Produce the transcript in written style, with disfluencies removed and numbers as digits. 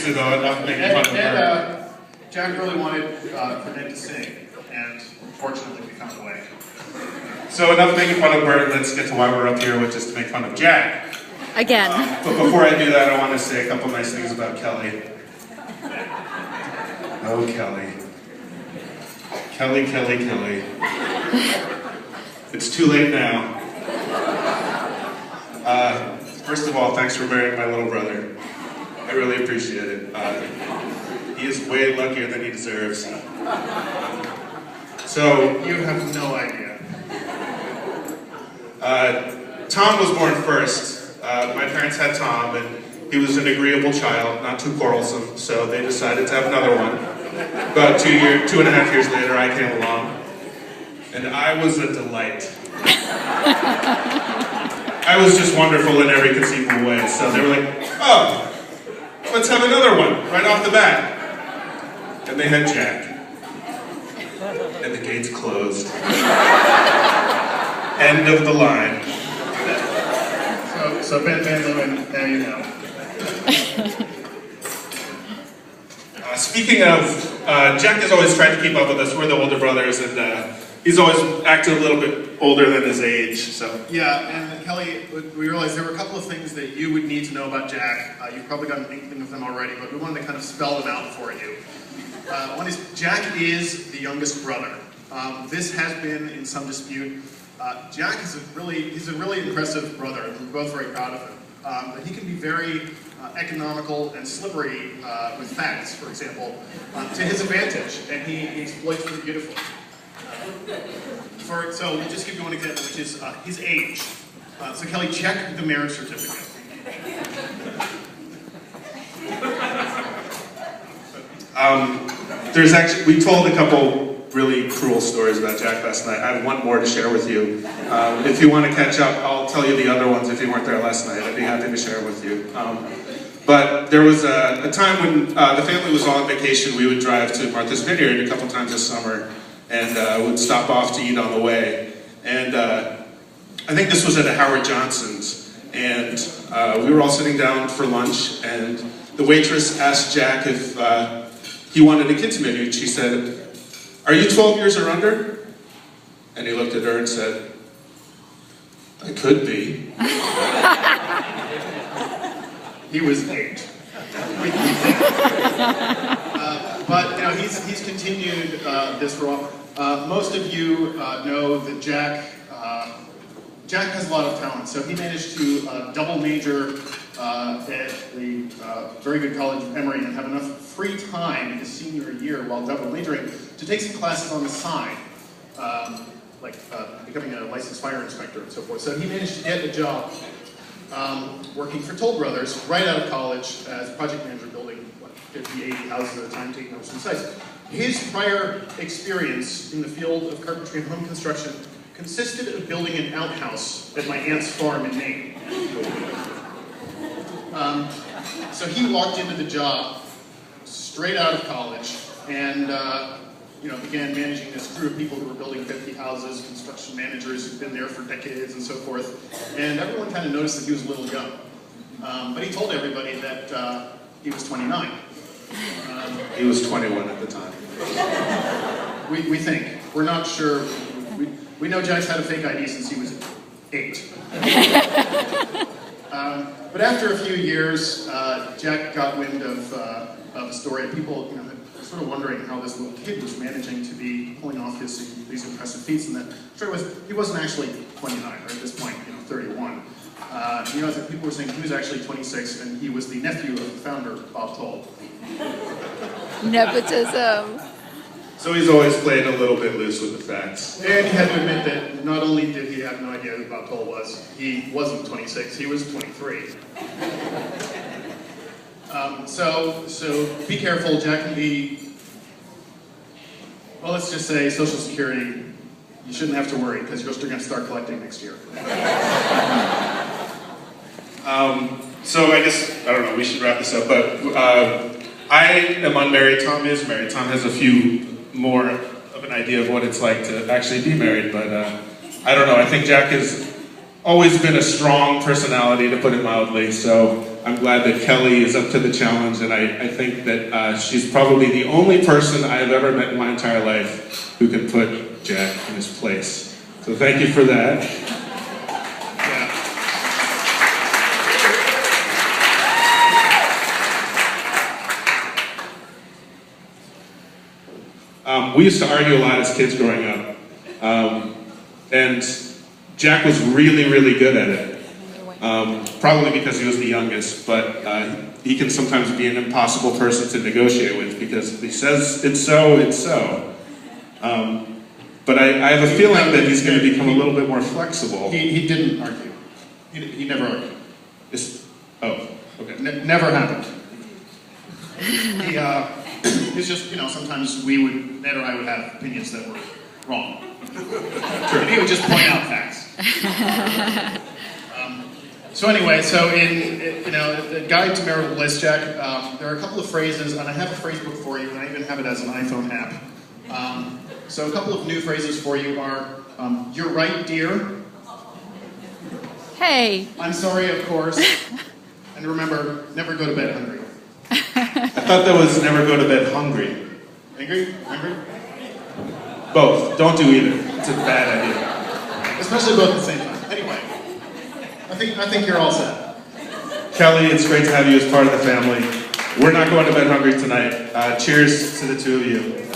seriously though, enough making fun of her. Jack really wanted for Ned to sing, and unfortunately we found a way. So enough making fun of Bert, let's get to why we're up here, which is to make fun of Jack. Again. But before I do that, I want to say a couple nice things about Kelly. Oh, Kelly. Kelly, Kelly, Kelly. It's too late now. First of all, thanks for marrying my little brother. I really appreciate it. He is way luckier than he deserves. So, You have no idea. Tom was born first. My parents had Tom, and he was an agreeable child, not too quarrelsome, so they decided to have another one. About 2.5 years later, I came along, and I was a delight. I was just wonderful in every conceivable way, so they were like, oh, let's have another one, right off the bat. And they had Jack. And the gates closed. End of the line. So Ben Van Leeuwen, now you know. Speaking of, Jack has always tried to keep up with us. We're the older brothers, and he's always acted a little bit older than his age, so. Yeah, and Kelly, we realized there were a couple of things that you would need to know about Jack. You've probably got an inkling of them already, but we wanted to kind of spell them out for you. One is, Jack is the youngest brother. This has been in some dispute. Jack is he's a really impressive brother, and we're both very proud of him. But he can be very economical and slippery with facts, for example, to his advantage, and he exploits them beautifully. So we'll just give you one example, which is his age. So Kelly, check the marriage certificate. We told a couple really cruel stories about Jack last night. I have one more to share with you. If you want to catch up, I'll tell you the other ones if you weren't there last night. I'd be happy to share with you. But there was a time when the family was all on vacation. We would drive to Martha's Vineyard a couple times this summer, and would stop off to eat on the way. And I think this was at a Howard Johnson's, and we were all sitting down for lunch, and the waitress asked Jack if he wanted a kids menu, and she said, "Are you 12 years or under?" And he looked at her and said, "I could be." He was 8. But you know, he's continued this role. Most of you know that Jack has a lot of talent. So he managed to double major at the very good college of Emory and have enough free time in his senior year while double majoring to take some classes on the side, like becoming a licensed fire inspector and so forth. So he managed to get a job working for Toll Brothers right out of college as project manager, building 50, 80 houses at a time, taking over some sites. His prior experience in the field of carpentry and home construction consisted of building an outhouse at my aunt's farm in Maine. So he walked into the job straight out of college and began managing this crew of people who were building 50 houses, construction managers who'd been there for decades and so forth. And everyone kind of noticed that he was a little young. But he told everybody that he was 29. He was 21 at the time. We think. We're not sure. We know Jack's had a fake ID since he was 8. But after a few years, Jack got wind of a story. People sort of wondering how this little kid was managing to be pulling off these impressive feats, and that story was he wasn't actually 29, or at this point, 31. People were saying he was actually 26, and he was the nephew of the founder, Bob Toll. Nepotism. So he's always played a little bit loose with the facts. And he had to admit that not only did he have no idea who Bob Toll was, he wasn't 26, he was 23. So be careful. Jack can be, well, let's just say Social Security, you shouldn't have to worry because you're still going to start collecting next year. So I guess, I don't know, we should wrap this up, but I am unmarried, Tom is married. Tom has a few more of an idea of what it's like to actually be married, but I don't know, I think Jack has always been a strong personality, to put it mildly, so I'm glad that Kelly is up to the challenge, and I think that she's probably the only person I've ever met in my entire life who can put Jack in his place. So thank you for that. We used to argue a lot as kids growing up, and Jack was really, really good at it. Probably because he was the youngest, but he can sometimes be an impossible person to negotiate with because if he says it's so, it's so. But I have a feeling that he's going to become a little bit more flexible. He didn't argue. He never argued. Okay. Never happened. It's just, sometimes Ned or I would have opinions that were wrong. True. And he would just point out facts. So anyway, in the Guide to Marital Bliss, Jack, there are a couple of phrases, and I have a phrase book for you, and I even have it as an iPhone app. So a couple of new phrases for you are, you're right, dear. Hey. I'm sorry, of course. And remember, never go to bed hungry. I thought that was never go to bed hungry. Angry? Hungry? Both. Don't do either. It's a bad idea. Especially both at the same time. Anyway, I think you're all set. Kelly, it's great to have you as part of the family. We're not going to bed hungry tonight. Cheers to the two of you.